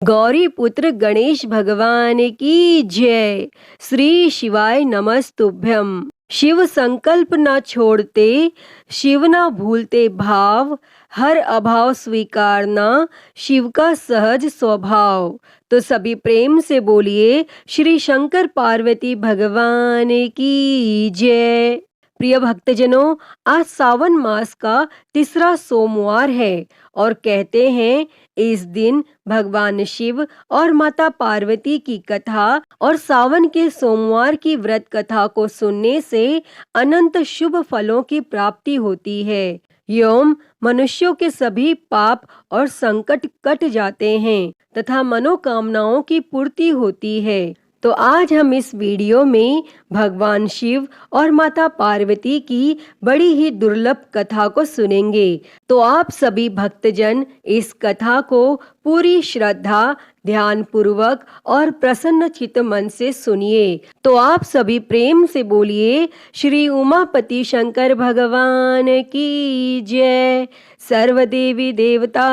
गौरी पुत्र गणेश भगवान की जय। श्री शिवाय नमस्तुभ्यम। शिव संकल्प न छोड़ते, शिव न भूलते भाव, हर अभाव स्वीकारना शिव का सहज स्वभाव। तो सभी प्रेम से बोलिए श्री शंकर पार्वती भगवान की जय। प्रिय भक्तजनों, आज सावन मास का तीसरा सोमवार है और कहते हैं इस दिन भगवान शिव और माता पार्वती की कथा और सावन के सोमवार की व्रत कथा को सुनने से अनंत शुभ फलों की प्राप्ति होती है एवं मनुष्यों के सभी पाप और संकट कट जाते हैं तथा मनोकामनाओं की पूर्ति होती है। तो आज हम इस वीडियो में भगवान शिव और माता पार्वती की बड़ी ही दुर्लभ कथा को सुनेंगे। तो आप सभी भक्तजन इस कथा को पूरी श्रद्धा, ध्यान पूर्वक और प्रसन्न चित्त मन से सुनिए। तो आप सभी प्रेम से बोलिए श्री उमापति शंकर भगवान की जय। सर्वदेवी देवता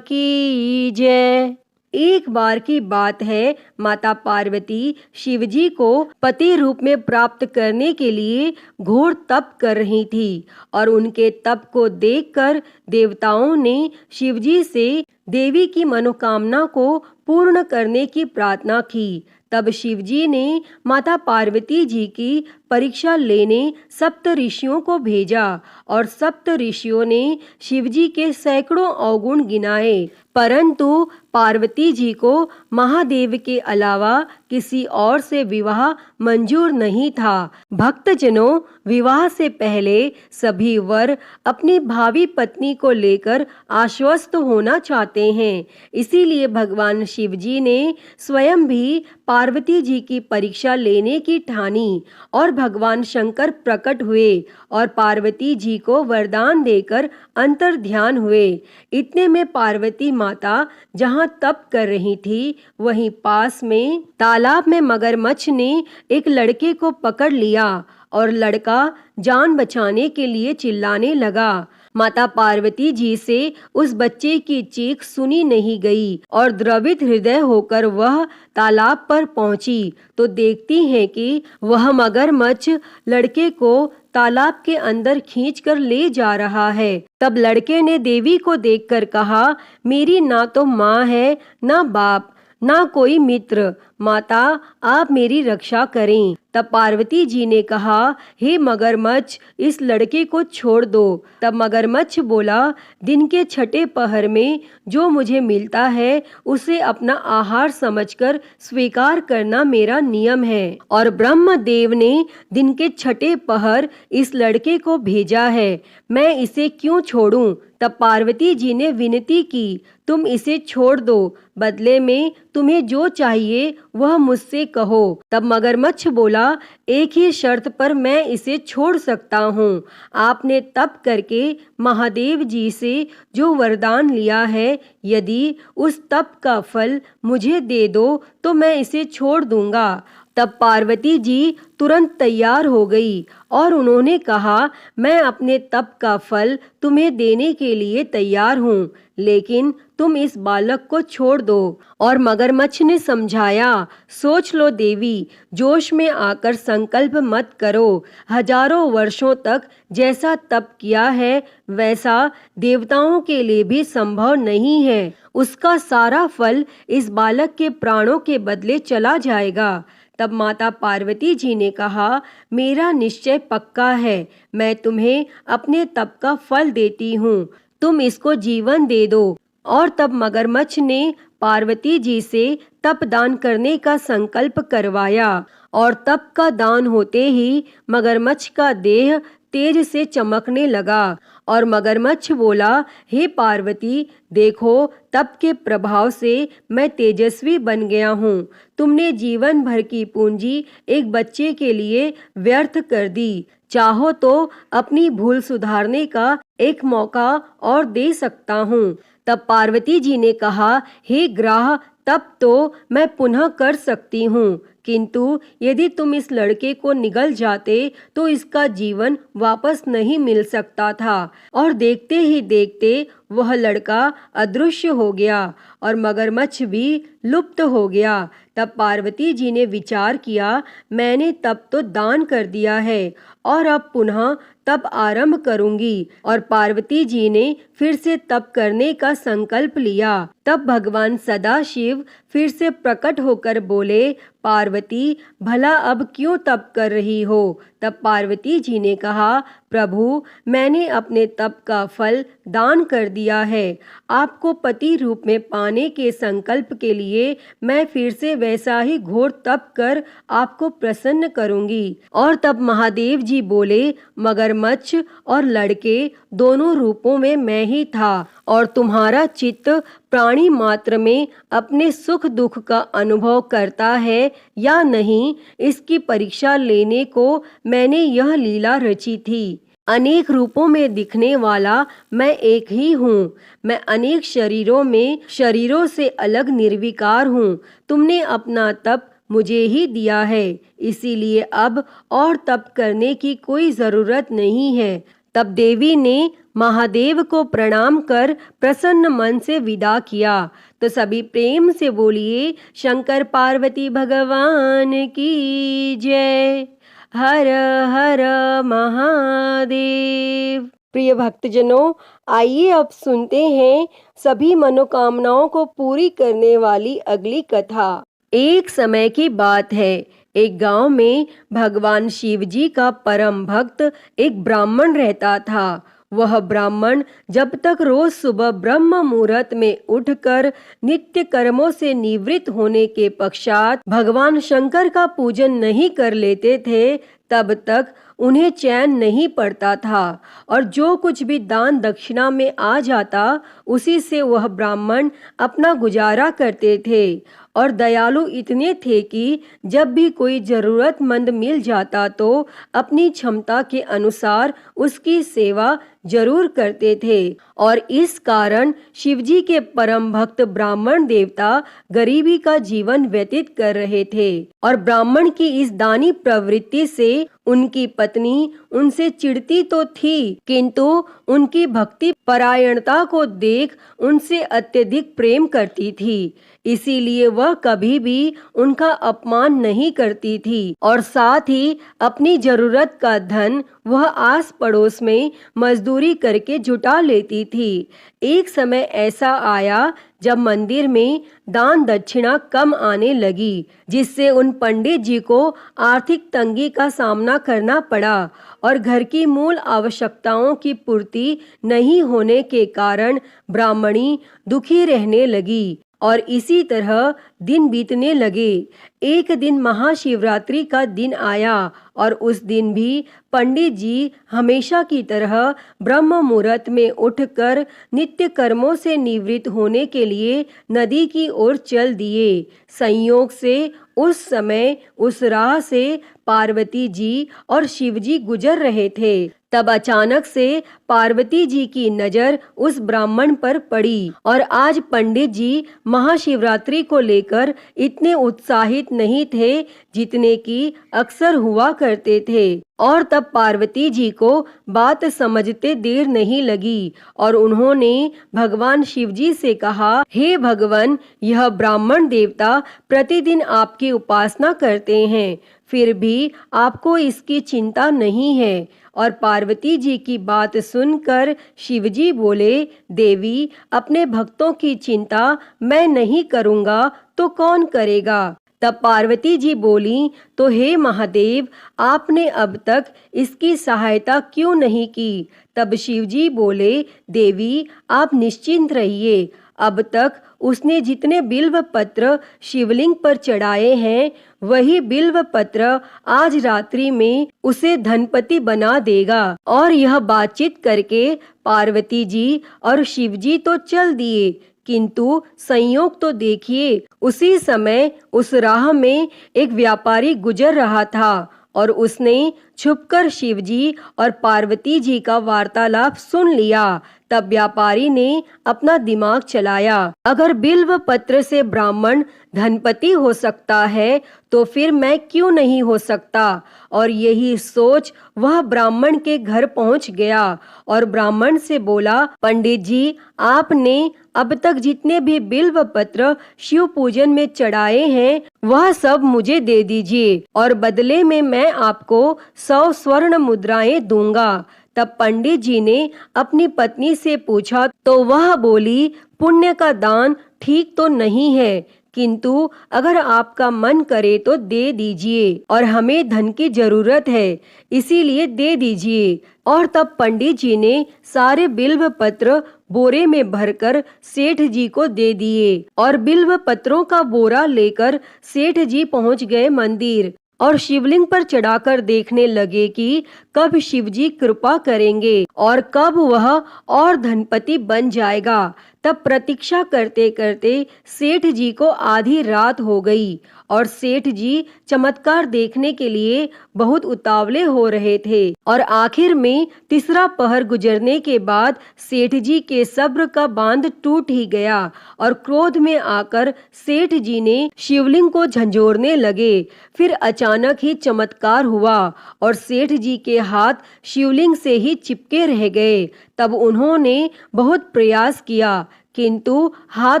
की जय। एक बार की बात है, माता पार्वती शिवजी को पति रूप में प्राप्त करने के लिए घोर तप कर रही थी और उनके तप को देखकर देवताओं ने शिवजी से देवी की मनोकामना को पूर्ण करने की प्रार्थना की। तब शिवजी ने माता पार्वती जी की परीक्षा लेने सप्त ऋषियों को भेजा और सप्त ऋषियों ने शिवजी के सैकड़ों अवगुण गिनाए, परंतु पार्वती जी को महादेव के अलावा किसी और से विवाह मंजूर नहीं था। भक्तजनों, विवाह से पहले सभी वर अपनी भावी पत्नी को लेकर आश्वस्त होना चाहते हैं, इसीलिए भगवान शिवजी ने स्वयं भी पार्वती जी की परीक्षा लेने की ठानी और भगवान शंकर प्रकट हुए और पार्वती जी को वरदान देकर अंतर ध्यान हुए। इतने में पार्वती माता जहाँ तप कर रही थी, वहीं पास में तालाब में मगरमच्छ ने एक लड़के को पकड़ लिया और लड़का जान बचाने के लिए चिल्लाने लगा। माता पार्वती जी से उस बच्चे की चीख सुनी नहीं गई और द्रवित हृदय होकर वह तालाब पर पहुंची तो देखती हैं कि वह मगरमच्छ लड़के को तालाब के अंदर खींचकर ले जा रहा है। तब लड़के ने देवी को देखकर कहा, मेरी ना तो माँ है, ना बाप, ना कोई मित्र, माता आप मेरी रक्षा करें। तब पार्वती जी ने कहा, हे मगरमच्छ, इस लड़के को छोड़ दो। तब मगरमच्छ बोला, दिन के छठे पहर में जो मुझे मिलता है उसे अपना आहार समझकर स्वीकार करना मेरा नियम है और ब्रह्मदेव ने दिन के छठे पहर इस लड़के को भेजा है, मैं इसे क्यों छोड़ूं। तब पार्वती जी ने विनती की, तुम इसे छोड़ दो, बदले में तुम्हें जो चाहिए वह मुझसे कहो। तब मगरमच्छ बोला, एक ही शर्त पर मैं इसे छोड़ सकता हूँ। आपने तप करके महादेव जी से जो वरदान लिया है, यदि उस तप का फल मुझे दे दो तो मैं इसे छोड़ दूंगा। तब पार्वती जी तुरंत तैयार हो गई और उन्होंने कहा, मैं अपने तप का फल तुम्हें देने के लिए तैयार हूँ, लेकिन तुम इस बालक को छोड़ दो। और मगरमच्छ ने समझाया, सोच लो देवी, जोश में आकर संकल्प मत करो। हजारों वर्षों तक जैसा तप किया है वैसा देवताओं के लिए भी संभव नहीं है। उसका सारा फल इस बालक के प्राणों के बदले चला जाएगा। तब माता पार्वती जी ने कहा, मेरा निश्चय पक्का है, मैं तुम्हें अपने तप का फल देती हूँ, तुम इसको जीवन दे दो। और तब मगरमच्छ ने पार्वती जी से तप दान करने का संकल्प करवाया और तप का दान होते ही मगरमच्छ का देह तेज से चमकने लगा और मगरमच्छ बोला, हे पार्वती, देखो तप के प्रभाव से मैं तेजस्वी बन गया हूँ। तुमने जीवन भर की पूंजी एक बच्चे के लिए व्यर्थ कर दी, चाहो तो अपनी भूल सुधारने का एक मौका और दे सकता हूँ। तब पार्वती जी ने कहा, हे ग्राह, तब तो मैं पुनः कर सकती हूँ, किंतु यदि तुम इस लड़के को निगल जाते तो इसका जीवन वापस नहीं मिल सकता था। और देखते ही देखते वह लड़का अदृश्य हो गया और मगरमच्छ भी लुप्त हो गया। तब पार्वती जी ने विचार किया, मैंने तब तो दान कर दिया है और अब पुनः तप आरंभ करूंगी। और पार्वती जी ने फिर से तप करने का संकल्प लिया। तब भगवान सदाशिव फिर से प्रकट होकर बोले, पार्वती भला अब क्यों तप कर रही हो? तब पार्वती जी ने कहा, प्रभु मैंने अपने तप का फल दान कर दिया है। आपको पति रूप में पाने के संकल्प के लिए मैं फिर से वैसा ही घोर तप कर आपको प्रसन्न करूंगी। और तब महादेव जी बोले, मगरमच्छ और लड़के दोनों रूपों में मैं ही था और तुम्हारा चित्त प्राणी मात्र में अपने सुख दुख का अनुभव करता है या नहीं, इसकी परीक्षा लेने को मैंने यह लीला रची थी। अनेक रूपों में दिखने वाला मैं एक ही हूँ। मैं अनेक शरीरों से अलग निर्विकार हूँ। तुमने अपना तप मुझे ही दिया है, इसीलिए अब और तप करने की कोई जरूरत नहीं है। तब देवी ने महादेव को प्रणाम कर प्रसन्न मन से विदा किया। तो सभी प्रेम से बोलिए, शंकर पार्वती भगवान की जय। हर हर महादेव। प्रिय भक्तजनों, आइए अब सुनते हैं सभी मनोकामनाओं को पूरी करने वाली अगली कथा। एक समय की बात है, एक गांव में भगवान शिव जी का परम भक्त एक ब्राह्मण रहता था। वह ब्राह्मण जब तक रोज सुबह ब्रह्म मुहूर्त में उठकर नित्य कर्मों से निवृत्त होने के पश्चात भगवान शंकर का पूजन नहीं कर लेते थे, तब तक उन्हें चैन नहीं पड़ता था। और जो कुछ भी दान दक्षिणा में आ जाता, उसी से वह ब्राह्मण अपना गुजारा करते थे। और दयालु इतने थे कि जब भी कोई जरूरतमंद मिल जाता तो अपनी क्षमता के अनुसार उसकी सेवा जरूर करते थे। और इस कारण शिवजी के परम भक्त ब्राह्मण देवता गरीबी का जीवन व्यतीत कर रहे थे। और ब्राह्मण की इस दानी प्रवृत्ति से उनकी पत्नी उनसे चिढ़ती तो थी, किंतु उनकी भक्ति परायणता को देख उनसे अत्यधिक प्रेम करती थी। इसीलिए वह कभी भी उनका अपमान नहीं करती थी और साथ ही अपनी जरूरत का धन वह आस पड़ोस में मजदूरी करके जुटा लेती थी। एक समय ऐसा आया जब मंदिर में दान दक्षिणा कम आने लगी, जिससे उन पंडित जी को आर्थिक तंगी का सामना करना पड़ा और घर की मूल आवश्यकताओं की पूर्ति नहीं होने के कारण ब्राह्मणी दुखी रहने लगी। और इसी तरह दिन बीतने लगे। एक दिन महाशिवरात्रि का दिन आया और उस दिन भी पंडित जी हमेशा की तरह ब्रह्म मुहूर्त में उठकर नित्य कर्मों से निवृत्त होने के लिए नदी की ओर चल दिए। संयोग से उस समय उस राह से पार्वती जी और शिव जी गुजर रहे थे। तब अचानक से पार्वती जी की नजर उस ब्राह्मण पर पड़ी और आज पंडित जी महाशिवरात्रि को लेकर इतने उत्साहित नहीं थे जितने कि अक्सर हुआ करते थे। और तब पार्वती जी को बात समझते देर नहीं लगी और उन्होंने भगवान शिव जी से कहा, हे भगवान, यह ब्राह्मण देवता प्रतिदिन आपकी उपासना करते हैं, फिर भी आपको इसकी चिंता नहीं है। और पार्वती जी की बात सुनकर शिवजी बोले, देवी, अपने भक्तों की चिंता मैं नहीं करूंगा तो कौन करेगा? तब पार्वती जी बोली, तो हे महादेव, आपने अब तक इसकी सहायता क्यों नहीं की? तब शिवजी बोले, देवी, आप निश्चिंत रहिए, अब तक उसने जितने बिल्व पत्र शिवलिंग पर चढ़ाए हैं, वही बिल्व पत्र आज रात्रि में उसे धनपति बना देगा। और यह बातचीत करके पार्वती जी और शिवजी तो चल दिए, किंतु संयोग तो देखिए, उसी समय उस राह में एक व्यापारी गुजर रहा था और उसने छुपकर शिवजी और पार्वती जी का वार्तालाप सुन लिया। तब व्यापारी ने अपना दिमाग चलाया, अगर बिल्व पत्र से ब्राह्मण धनपति हो सकता है तो फिर मैं क्यों नहीं हो सकता। और यही सोच वह ब्राह्मण के घर पहुंच गया और ब्राह्मण से बोला, पंडित जी, आपने अब तक जितने भी बिल्व पत्र शिव पूजन में चढ़ाए हैं वह सब मुझे दे दीजिए और बदले में मैं आपको 100 स्वर्ण मुद्राएं दूंगा। तब पंडित जी ने अपनी पत्नी से पूछा तो वह बोली, पुण्य का दान ठीक तो नहीं है, किंतु अगर आपका मन करे तो दे दीजिए और हमें धन की जरूरत है, इसीलिए दे दीजिए। और तब पंडित जी ने सारे बिल्व पत्र बोरे में भरकर सेठ जी को दे दिए और बिल्व पत्रों का बोरा लेकर सेठ जी पहुंच गए मंदिर और शिवलिंग पर चढ़ाकर देखने लगे कि कब शिवजी कृपा करेंगे और कब वह और धनपति बन जाएगा। तब प्रतीक्षा करते करते सेठ जी को आधी रात हो गई और सेठ जी चमत्कार देखने के लिए बहुत उतावले हो रहे थे और आखिर में तीसरा पहर गुजरने के बाद सेठ जी के सब्र का बांध टूट ही गया और क्रोध में आकर सेठ जी ने शिवलिंग को झंझोरने लगे। फिर अचानक ही चमत्कार हुआ और सेठ जी के हाथ शिवलिंग से ही चिपके रह गए। तब उन्होंने बहुत प्रयास किया किंतु हाथ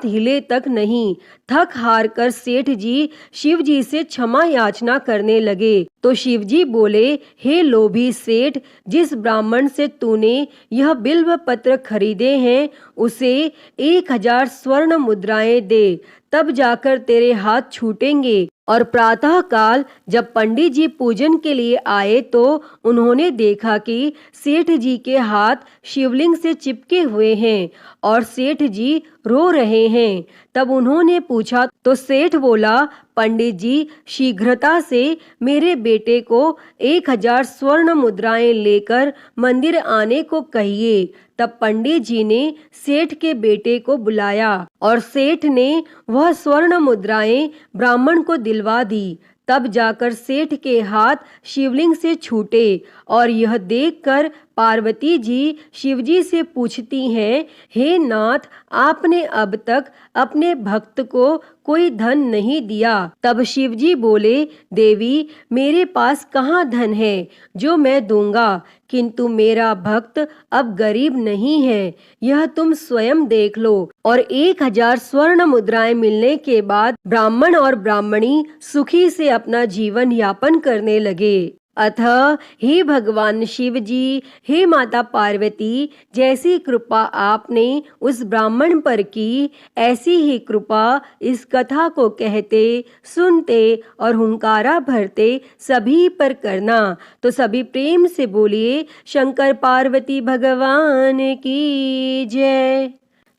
हिले तक नहीं। थक हार कर सेठ जी शिव जी से क्षमा याचना करने लगे तो शिव जी बोले, हे लोभी सेठ, जिस ब्राह्मण से तूने यह बिल्व पत्र खरीदे हैं उसे 1000 स्वर्ण मुद्राएं दे, तब जाकर तेरे हाथ छूटेंगे। और प्रातः काल जब पंडित जी पूजन के लिए आए तो उन्होंने देखा कि सेठ जी के हाथ शिवलिंग से चिपके हुए हैं और सेठ जी रो रहे हैं। तब उन्होंने पूछा तो सेठ बोला, पंडित जी, शीघ्रता से मेरे बेटे को 1000 स्वर्ण मुद्राएं लेकर मंदिर आने को कहिए। तब पंडित जी ने सेठ के बेटे को बुलाया और सेठ ने वह स्वर्ण मुद्राएं ब्राह्मण को दिलवा दी। तब जाकर सेठ के हाथ शिवलिंग से छूटे और यह देखकर पार्वती जी शिवजी से पूछती हैं, हे नाथ, आपने अब तक अपने भक्त को कोई धन नहीं दिया। तब शिवजी बोले, देवी, मेरे पास कहाँ धन है जो मैं दूंगा, किंतु मेरा भक्त अब गरीब नहीं है, यह तुम स्वयं देख लो। और 1000 स्वर्ण मुद्राएं मिलने के बाद ब्राह्मण और ब्राह्मणी सुखी से अपना जीवन यापन करने लगे। अतः हे भगवान शिव जी, हे माता पार्वती, जैसी कृपा आपने उस ब्राह्मण पर की, ऐसी ही कृपा इस कथा को कहते, सुनते और हुंकारा भरते सभी पर करना। तो सभी प्रेम से बोलिए, शंकर पार्वती भगवान की जय।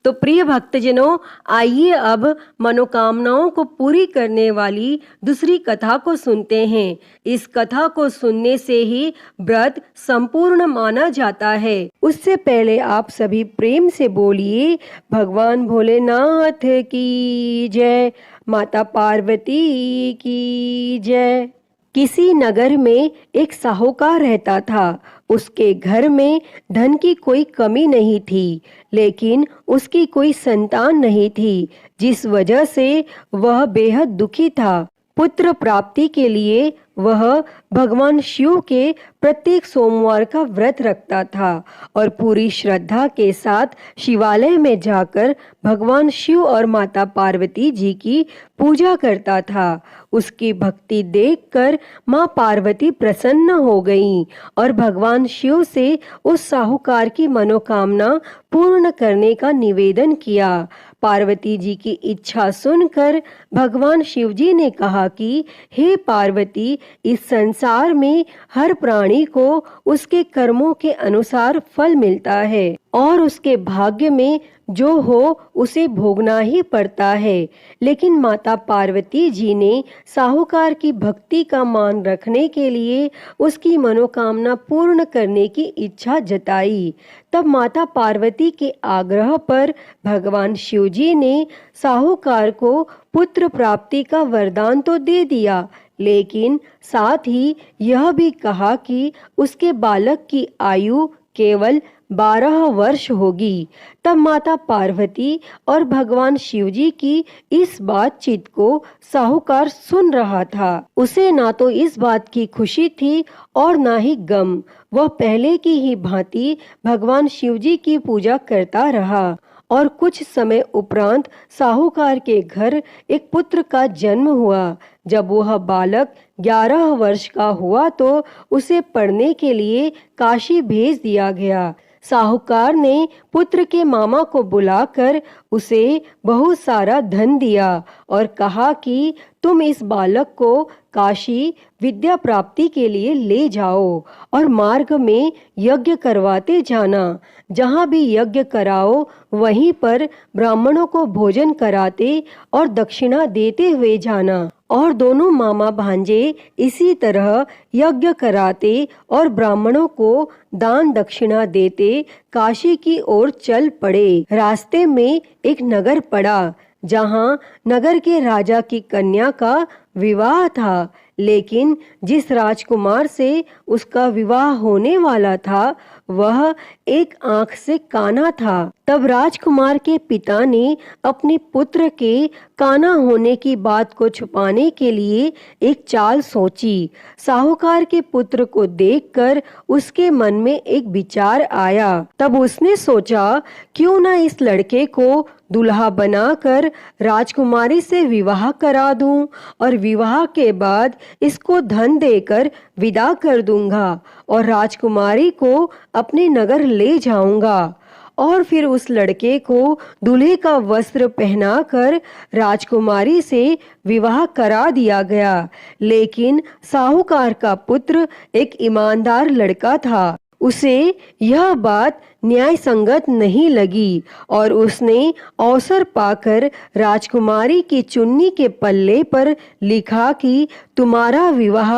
तो प्रिय भक्तजनों, आइए अब मनोकामनाओं को पूरी करने वाली दूसरी कथा को सुनते हैं। इस कथा को सुनने से ही व्रत संपूर्ण माना जाता है। उससे पहले आप सभी प्रेम से बोलिए, भगवान भोलेनाथ की जय, माता पार्वती की जय। किसी नगर में एक साहूकार रहता था। उसके घर में धन की कोई कमी नहीं थी, लेकिन उसकी कोई संतान नहीं थी, जिस वजह से वह बेहद दुखी था। पुत्र प्राप्ति के लिए वह भगवान शिव के प्रत्येक सोमवार का व्रत रखता था और पूरी श्रद्धा के साथ शिवालय में जाकर भगवान शिव और माता पार्वती जी की पूजा करता था। उसकी भक्ति देखकर माँ पार्वती प्रसन्न हो गईं और भगवान शिव से उस साहूकार की मनोकामना पूर्ण करने का निवेदन किया। पार्वती जी की इच्छा सुनकर भगवान शिव जी ने कहा कि हे पार्वती, इस संसार में हर प्राणी को उसके कर्मों के अनुसार फल मिलता है और उसके भाग्य में जो हो उसे भोगना ही पड़ता है। लेकिन माता पार्वती जी ने साहूकार की भक्ति का मान रखने के लिए उसकी मनोकामना पूर्ण करने की इच्छा जताई। तब माता पार्वती के आग्रह पर भगवान शिवजी ने साहूकार को पुत्र प्राप्ति का वरदान तो दे दिया, लेकिन साथ ही यह भी कहा कि उसके बालक की आयु केवल 12 वर्ष होगी। तब माता पार्वती और भगवान शिवजी की इस बातचीत को साहूकार सुन रहा था। उसे ना तो इस बात की खुशी थी और ना ही गम। वह पहले की ही भांति भगवान शिवजी की पूजा करता रहा और कुछ समय उपरांत साहूकार के घर एक पुत्र का जन्म हुआ। जब वह बालक 11 वर्ष का हुआ तो उसे पढ़ने के लिए काशी भेज दिया गया। साहूकार ने पुत्र के मामा को बुलाकर उसे बहुत सारा धन दिया और कहा कि तुम इस बालक को काशी विद्या प्राप्ति के लिए ले जाओ और मार्ग में यज्ञ करवाते जाना। जहाँ भी यज्ञ कराओ वहीं पर ब्राह्मणों को भोजन कराते और दक्षिणा देते हुए जाना। और दोनों मामा भांजे इसी तरह यज्ञ कराते और ब्राह्मणों को दान दक्षिणा देते काशी की ओर चल पड़े। रास्ते में एक नगर पड़ा जहाँ नगर के राजा की कन्या का विवाह था, लेकिन जिस राजकुमार से उसका विवाह होने वाला था वह एक आंख से काना था। तब राजकुमार के पिता ने अपने पुत्र के काना होने की बात को छुपाने के लिए एक चाल सोची। साहूकार के पुत्र को देखकर उसके मन में एक विचार आया। तब उसने सोचा क्यों ना इस लड़के को दुल्हा बनाकर राजकुमारी से विवाह करा दूं और विवाह के बाद इसको धन देकर विदा कर दूंगा और राजकुमारी को अपने नगर ले जाऊंगा। और फिर उस लड़के को दूल्हे का वस्त्र पहनाकर राजकुमारी से विवाह करा दिया गया। लेकिन साहूकार का पुत्र एक ईमानदार लड़का था। उसे यह बात न्याय संगत नहीं लगी और उसने अवसर पाकर राजकुमारी की चुन्नी के पल्ले पर लिखा कि तुम्हारा विवाह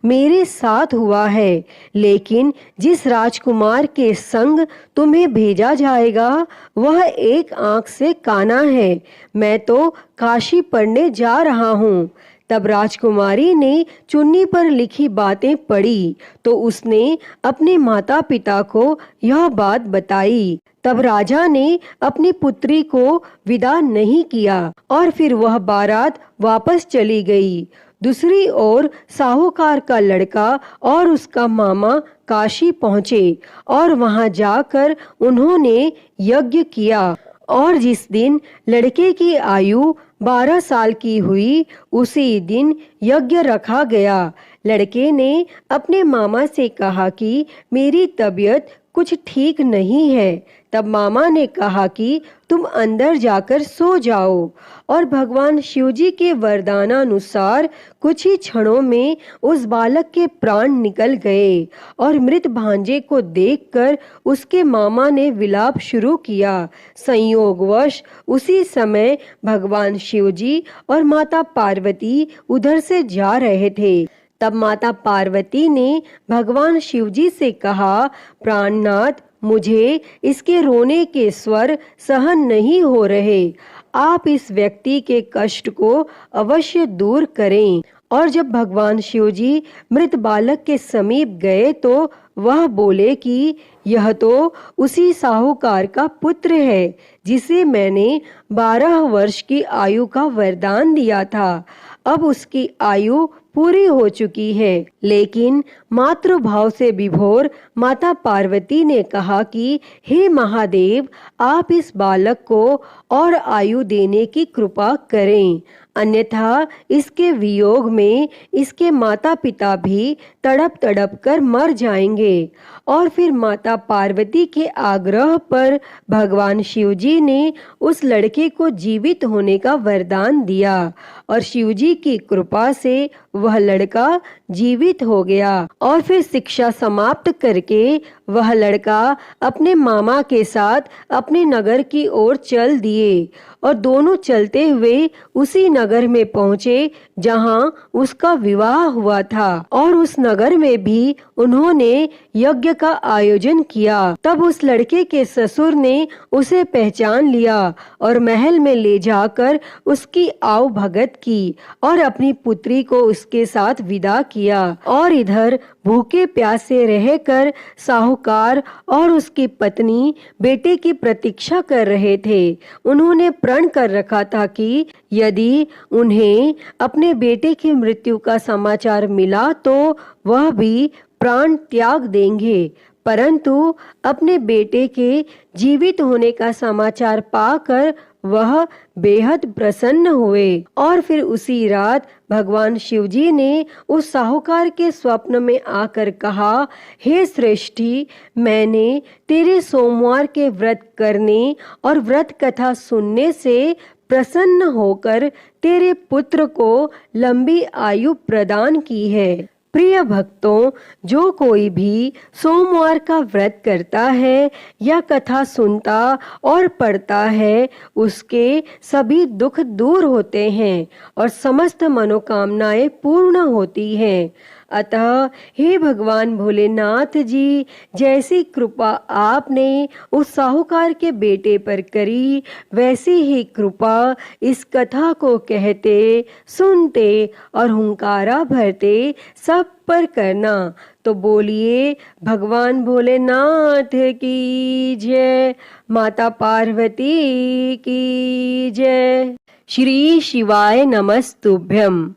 मेरे साथ हुआ है, लेकिन जिस राजकुमार के संग तुम्हें भेजा जाएगा वह एक आंख से काना है। मैं तो काशी पढ़ने जा रहा हूँ। तब राजकुमारी ने चुन्नी पर लिखी बातें पढ़ी तो उसने अपने माता पिता को यह बात बताई। तब राजा ने अपनी पुत्री को विदा नहीं किया और फिर वह बारात वापस चली गई। दूसरी ओर साहूकार का लड़का और उसका मामा काशी पहुँचे और वहां जाकर उन्होंने यज्ञ किया और जिस दिन लड़के की आयु 12 साल की हुई उसी दिन यज्ञ रखा गया। लड़के ने अपने मामा से कहा कि मेरी तबीयत कुछ ठीक नहीं है। तब मामा ने कहा कि तुम अंदर जाकर सो जाओ और भगवान शिवजी के वरदानानुसार कुछ ही क्षणों में उस बालक के प्राण निकल गए और मृत भांजे को देखकर उसके मामा ने विलाप शुरू किया। संयोगवश उसी समय भगवान शिवजी और माता पार्वती उधर से जा रहे थे। तब माता पार्वती ने भगवान शिवजी से कहा, प्राणनाथ, मुझे इसके रोने के स्वर सहन नहीं हो रहे। आप इस व्यक्ति के कष्ट को अवश्य दूर करें। और जब भगवान शिवजी मृत बालक के समीप गए तो वह बोले कि यह तो उसी साहूकार का पुत्र है जिसे मैंने 12 वर्ष की आयु का वरदान दिया था। अब उसकी आयु पूरी हो चुकी है। लेकिन मातृभाव से विभोर माता पार्वती ने कहा कि हे महादेव, आप इस बालक को और आयु देने की कृपा करें, अन्यथा इसके वियोग में इसके माता पिता भी तड़प तड़प कर मर जाएंगे। और फिर माता पार्वती के आग्रह पर भगवान शिवजी ने उस लड़के को जीवित होने का वरदान दिया और शिवजी की कृपा से वह लड़का जीवित हो गया। और फिर शिक्षा समाप्त करके वह लड़का अपने मामा के साथ अपने नगर की ओर चल दिए और दोनों चलते हुए उसी नगर में पहुँचे जहाँ उसका विवाह हुआ था। और उस नगर में भी उन्होंने यज्ञ का आयोजन किया। तब उस लड़के के ससुर ने उसे पहचान लिया और महल में ले जाकर उसकी आव भगत की और अपनी पुत्री को उसके साथ विदा किया। और इधर भूखे प्यासे रहकर साहूकार और उसकी पत्नी बेटे की प्रतीक्षा कर रहे थे। उन्होंने प्रण कर रखा था कि यदि उन्हें अपने बेटे की मृत्यु का समाचार मिला तो वह भी प्राण त्याग देंगे। परंतु अपने बेटे के जीवित होने का समाचार पाकर वह बेहद प्रसन्न हुए। और फिर उसी रात भगवान शिवजी ने उस साहूकार के स्वप्न में आकर कहा, हे सृष्टि, मैंने तेरे सोमवार के व्रत करने और व्रत कथा सुनने से प्रसन्न होकर तेरे पुत्र को लंबी आयु प्रदान की है। प्रिय भक्तों, जो कोई भी सोमवार का व्रत करता है या कथा सुनता और पढ़ता है, उसके सभी दुख दूर होते हैं और समस्त मनोकामनाएं पूर्ण होती हैं। अतः हे भगवान भोलेनाथ जी, जैसी कृपा आपने उस साहूकार के बेटे पर करी, वैसी ही कृपा इस कथा को कहते, सुनते और हुंकारा भरते सब पर करना। तो बोलिए भगवान भोलेनाथ की जय, माता पार्वती की जय। श्री शिवाय नमस्तुभ्यम।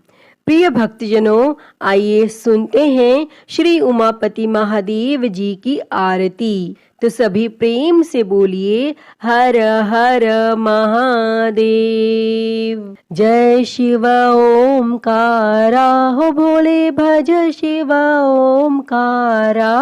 प्रिय भक्तजनों, आइए सुनते हैं श्री उमापति महादेव जी की आरती। तो सभी प्रेम से बोलिए हर हर महादेव। जय शिव ओमकारा, हो भोले भज शिव ओमकारा।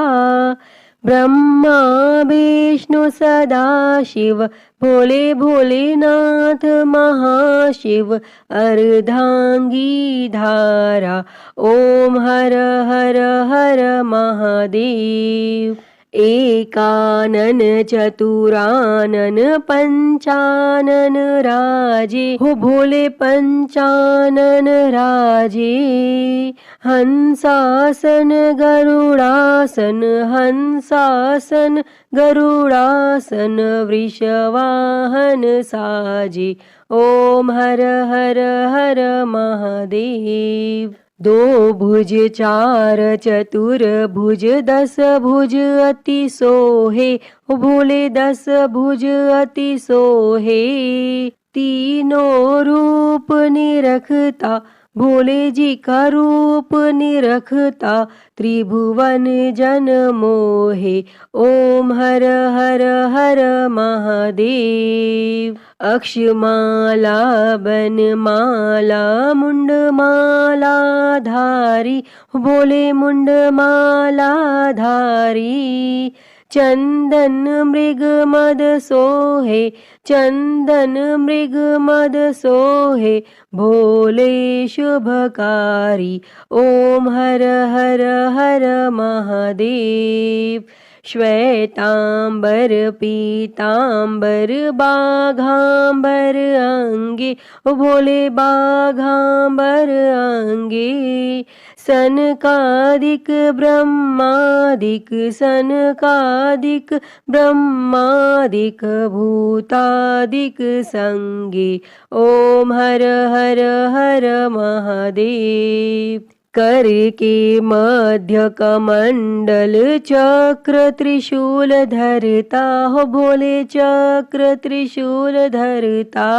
ब्रह्मा विष्णु सदा शिव, भोले भोलेनाथ महाशिव। अर्धांगी धारा, ओम हर हर हर महादेव। एकानन चतुरानन पंचानन राजे, हो भोले पंचानन राजे। हंसासन गरुड़ासन, हंसासन गरुड़ासन। वृषवाहन साजे, ओम हर हर हर महादेव। दो भुज चार चतुर भुज, दस भुज अति सोहे, हो भोले दस भुज अति सोहे। तीनों रूप निरखता, भोले जी का रूप निरखता। त्रिभुवन जन मोहे, ओम हर हर हर महादेव। अक्षमाला बनमाला मुंडमाला धारी, भोले मुंडमाला धारी। चंदन मृग मद सोहे, चंदन मृग मद सोहे। भोले शुभकारी, ओम हर हर हर महादेव। श्वेतांबर पीतांबर बाघांबर अंगे, ओ भोले बाघांबर अंगे। सनकादिक ब्रह्मादिक, सनकादिक ब्रह्मादिक। भूतादिक संगे, ओम हर हर हर महादेव। कर के मध्य कमंडल चक्र त्रिशूल धरता, हो भोले चक्र त्रिशूल धरता।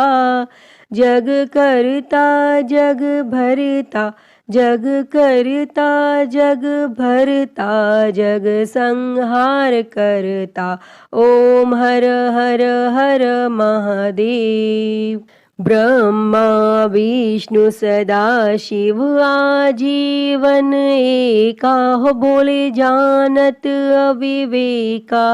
जग करता जग भरता, जग करता जग भरता। जग संहार करता, ओम हर हर हर महादेव। ब्रह्मा विष्णु सदा शिव आजीवन एका, हो भोले जानत अविवेका।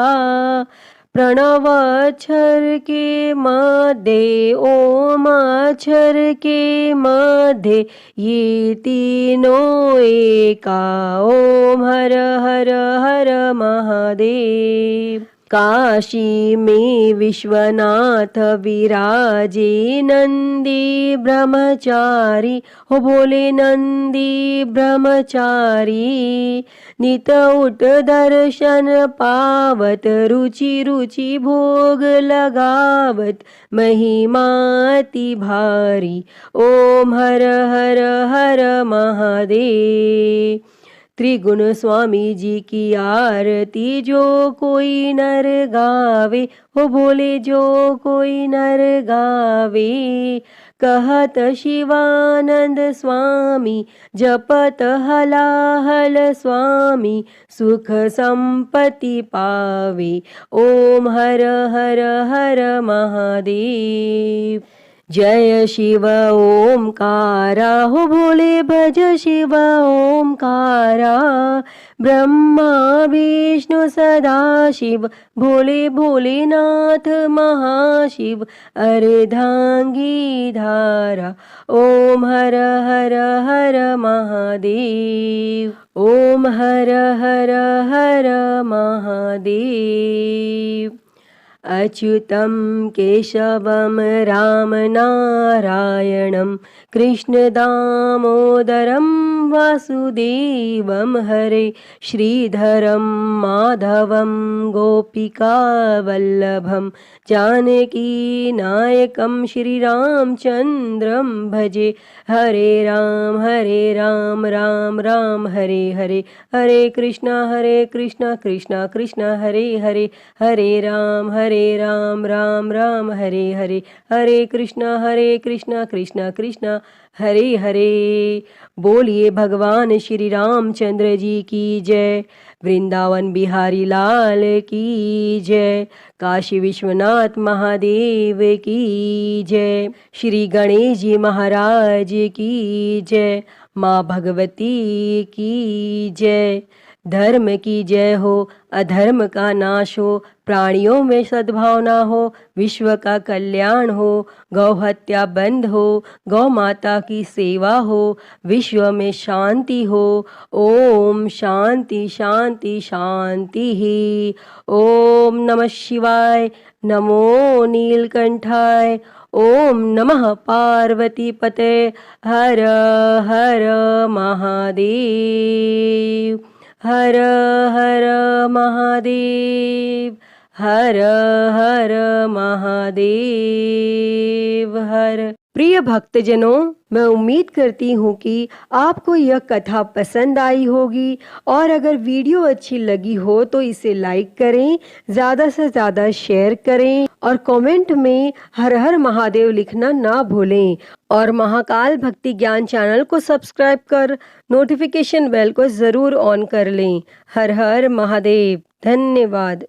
प्रणव अक्षर के मध्य, ओम अक्षर के मध्य। ये तीनों एका, ओम हर हर हर महादेव। काशी में विश्वनाथ विराजे नंदी ब्रह्मचारी, हो बोले नंदी ब्रह्मचारी। नित उठ दर्शन पावत, रुचि रुचि भोग लगावत, महिमा अति भारी। ओम हर हर हर महादेव। त्रिगुण स्वामी जी की आरती जो कोई नर गावे, हो बोले जो कोई नर गावे। कहत शिवानंद स्वामी, जपत हलाहल स्वामी, सुख संपत्ति पावे। ओम हर हर हर महादेव। जय शिव ओमकारा, हो बोले भज शिव ओमकारा। ब्रह्मा विष्णु सदा शिव, भोले भोलेनाथ महाशिव, अर्धांगी धारा। ओम हर हर हर महादेव। ओम हर हर हर महादेव। अच्युतं केशवं राम नारायणं, कृष्ण दामोदरं वासुदेवं, हरे श्रीधरं माधवं गोपिका वल्लभं, जानकी नायकं श्रीरामचन्द्रं भजे। हरे राम राम राम हरे हरे, हरे कृष्णा कृष्णा कृष्णा हरे हरे, हरे राम राम राम हरे हरे, हरे कृष्णा कृष्णा कृष्णा हरे हरे। बोलिए भगवान श्री रामचंद्र जी की जय। वृंदावन बिहारी लाल की जय। काशी विश्वनाथ महादेव की जय। श्री गणेश जी महाराज की जय। माँ भगवती की जय। धर्म की जय हो, अधर्म का नाश हो, प्राणियों में सद्भावना हो, विश्व का कल्याण हो, गौ हत्या बंद हो, गौ माता की सेवा हो, विश्व में शांति हो। ओम शांति शांति शांति ही। ओम नमः शिवाय, नमो नीलकंठाय, ओम नमः पार्वती पते, हर हर महादेव, हर हर महादेव, हर हर महादेव हर। प्रिय भक्तजनों, मैं उम्मीद करती हूँ कि आपको यह कथा पसंद आई होगी, और अगर वीडियो अच्छी लगी हो तो इसे लाइक करें, ज़्यादा से ज़्यादा शेयर करें, और कमेंट में हर हर महादेव लिखना ना भूलें। और महाकाल भक्ति ज्ञान चैनल को सब्सक्राइब कर नोटिफिकेशन बेल को ज़रूर ऑन कर लें। हर हर महादेव। धन्यवाद।